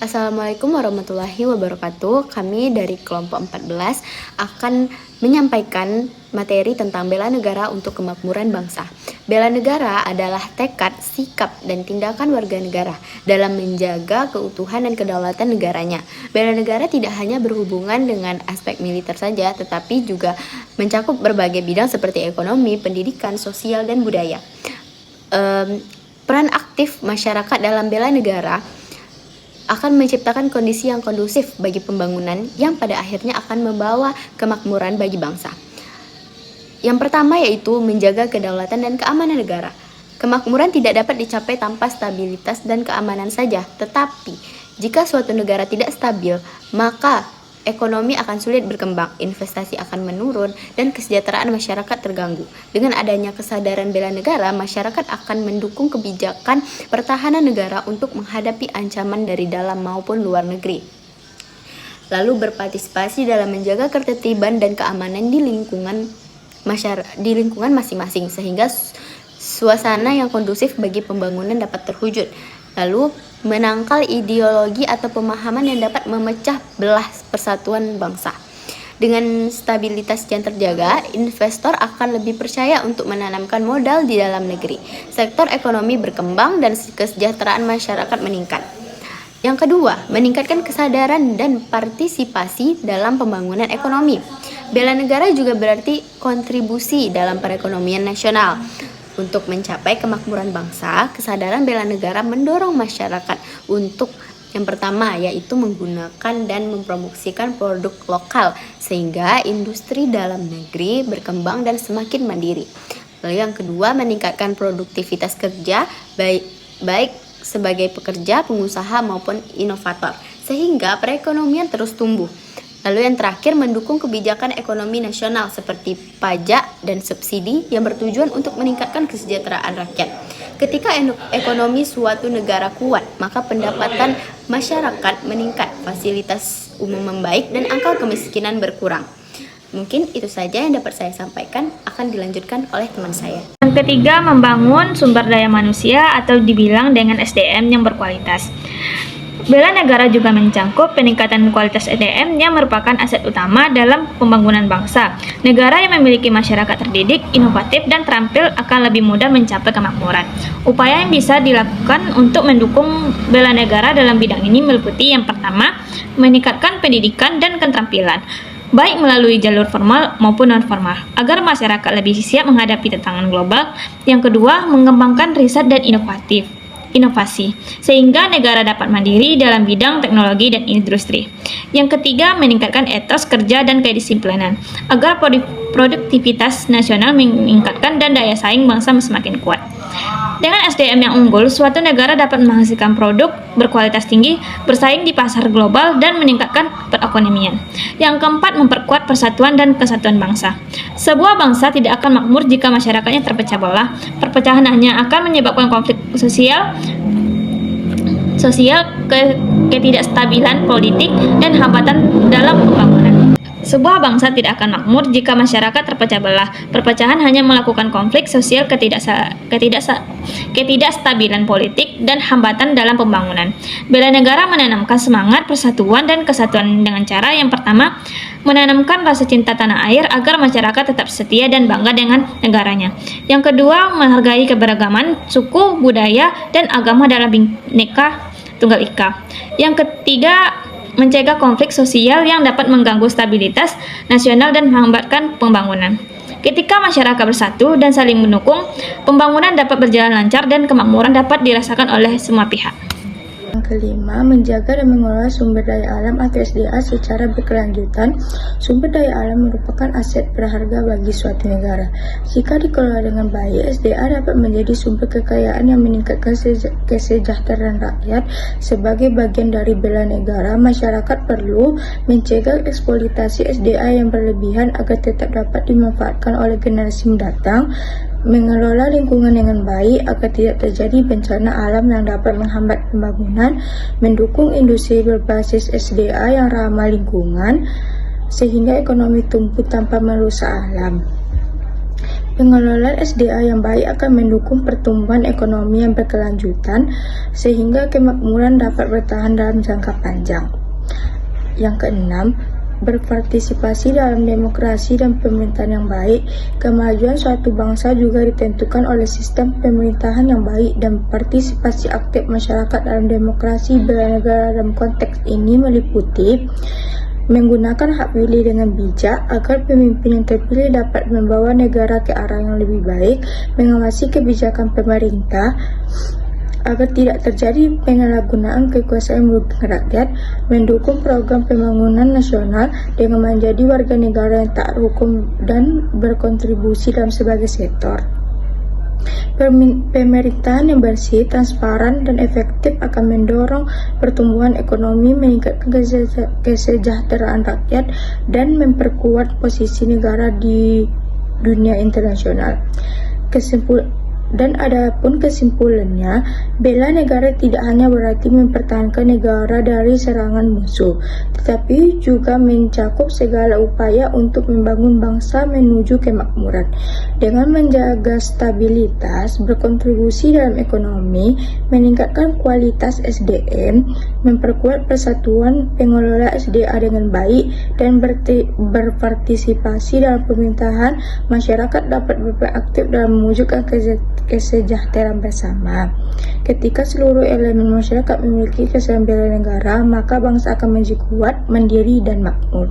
Assalamualaikum warahmatullahi wabarakatuh. Kami dari kelompok 14 akan menyampaikan materi tentang bela negara untuk kemakmuran bangsa. Bela negara adalah tekad, sikap, dan tindakan warga negara dalam menjaga keutuhan dan kedaulatan negaranya. Bela negara tidak hanya berhubungan dengan aspek militer saja, tetapi juga mencakup berbagai bidang seperti ekonomi, pendidikan, sosial, dan budaya. Peran aktif masyarakat dalam bela negara akan menciptakan kondisi yang kondusif bagi pembangunan yang pada akhirnya akan membawa kemakmuran bagi bangsa. Yang pertama yaitu menjaga kedaulatan dan keamanan negara. Kemakmuran tidak dapat dicapai tanpa stabilitas dan keamanan saja, tetapi jika suatu negara tidak stabil, maka ekonomi akan sulit berkembang, investasi akan menurun, dan kesejahteraan masyarakat terganggu. Dengan adanya kesadaran bela negara, masyarakat akan mendukung kebijakan pertahanan negara untuk menghadapi ancaman dari dalam maupun luar negeri. Lalu berpartisipasi dalam menjaga ketertiban dan keamanan di lingkungan masing-masing, sehingga suasana yang kondusif bagi pembangunan dapat terwujud. Lalu menangkal ideologi atau pemahaman yang dapat memecah belah persatuan bangsa. Dengan stabilitas yang terjaga, investor akan lebih percaya untuk menanamkan modal di dalam negeri. Sektor ekonomi berkembang dan kesejahteraan masyarakat meningkat. Yang kedua, meningkatkan kesadaran dan partisipasi dalam pembangunan ekonomi. Bela negara juga berarti kontribusi dalam perekonomian nasional. Untuk mencapai kemakmuran bangsa, kesadaran bela negara mendorong masyarakat untuk yang pertama yaitu menggunakan dan mempromosikan produk lokal sehingga industri dalam negeri berkembang dan semakin mandiri. Lalu yang kedua, meningkatkan produktivitas kerja baik sebagai pekerja, pengusaha maupun inovator sehingga perekonomian terus tumbuh. Lalu yang terakhir, mendukung kebijakan ekonomi nasional seperti pajak dan subsidi yang bertujuan untuk meningkatkan kesejahteraan rakyat. Ketika ekonomi suatu negara kuat, maka pendapatan masyarakat meningkat, fasilitas umum membaik, dan angka kemiskinan berkurang. Mungkin itu saja yang dapat saya sampaikan, akan dilanjutkan oleh teman saya. Yang ketiga, membangun sumber daya manusia atau dibilang dengan SDM yang berkualitas. Bela negara juga mencangkup peningkatan kualitas SDM yang merupakan aset utama dalam pembangunan bangsa. Negara yang memiliki masyarakat terdidik, inovatif, dan terampil akan lebih mudah mencapai kemakmuran. Upaya yang bisa dilakukan untuk mendukung bela negara dalam bidang ini meliputi yang pertama, meningkatkan pendidikan dan keterampilan, baik melalui jalur formal maupun non-formal, agar masyarakat lebih siap menghadapi tantangan global. Yang kedua, mengembangkan riset dan inovasi, sehingga negara dapat mandiri dalam bidang teknologi dan industri. Yang ketiga, meningkatkan etos kerja dan kedisiplinan, agar produktivitas nasional meningkatkan dan daya saing bangsa semakin kuat. Dengan SDM yang unggul, suatu negara dapat menghasilkan produk berkualitas tinggi, bersaing di pasar global, dan meningkatkan perekonomian. Yang keempat, memperkuat persatuan dan kesatuan bangsa. Sebuah bangsa tidak akan makmur jika masyarakatnya terpecah belah. Perpecahan hanya akan menyebabkan konflik sosial, ketidakstabilan politik, dan hambatan dalam pembangunan. Sebuah bangsa tidak akan makmur jika masyarakat terpecah belah. Perpecahan hanya melakukan konflik sosial, ketidakstabilan politik, dan hambatan dalam pembangunan. Bela negara menanamkan semangat persatuan dan kesatuan dengan cara yang pertama, menanamkan rasa cinta tanah air agar masyarakat tetap setia dan bangga dengan negaranya. Yang kedua, menghargai keberagaman suku, budaya, dan agama dalam Bhinneka Tunggal Ika. Yang ketiga, mencegah konflik sosial yang dapat mengganggu stabilitas nasional dan menghambatkan pembangunan. Ketika masyarakat bersatu dan saling mendukung, pembangunan dapat berjalan lancar dan kemakmuran dapat dirasakan oleh semua pihak. Yang kelima, menjaga dan mengelola sumber daya alam atau SDA secara berkelanjutan. Sumber daya alam merupakan aset berharga bagi suatu negara. Jika dikelola dengan baik, SDA dapat menjadi sumber kekayaan yang meningkatkan kesejahteraan rakyat. Sebagai bagian dari bela negara, masyarakat perlu mencegah eksploitasi SDA yang berlebihan agar tetap dapat dimanfaatkan oleh generasi mendatang, mengelola lingkungan dengan baik agar tidak terjadi bencana alam yang dapat menghambat pembangunan, mendukung industri berbasis SDA yang ramah lingkungan sehingga ekonomi tumbuh tanpa merusak alam. Pengelolaan SDA yang baik akan mendukung pertumbuhan ekonomi yang berkelanjutan sehingga kemakmuran dapat bertahan dalam jangka panjang. Yang keenam, berpartisipasi dalam demokrasi dan pemerintahan yang baik. Kemajuan suatu bangsa juga ditentukan oleh sistem pemerintahan yang baik dan partisipasi aktif masyarakat dalam demokrasi bela negara dalam konteks ini meliputi menggunakan hak pilih dengan bijak agar pemimpin yang terpilih dapat membawa negara ke arah yang lebih baik, mengawasi kebijakan pemerintah agar tidak terjadi penyalahgunaan kekuasaan merugikan rakyat, mendukung program pembangunan nasional dengan menjadi warga negara yang taat hukum dan berkontribusi dalam sebagai sektor. Pemerintahan yang bersih, transparan, dan efektif akan mendorong pertumbuhan ekonomi, meningkatkan kesejahteraan rakyat, dan memperkuat posisi negara di dunia internasional. Dan adapun kesimpulannya, bela negara tidak hanya berarti mempertahankan negara dari serangan musuh, tetapi juga mencakup segala upaya untuk membangun bangsa menuju kemakmuran. Dengan menjaga stabilitas, berkontribusi dalam ekonomi, meningkatkan kualitas SDM, memperkuat persatuan pengelola SDA dengan baik, dan berpartisipasi dalam pemerintahan, masyarakat dapat berperan aktif dalam mewujudkan kesejahteraan bersama. Ketika seluruh elemen masyarakat memiliki kesadaran bela negara, maka bangsa akan menjadi kuat, mandiri, dan makmur.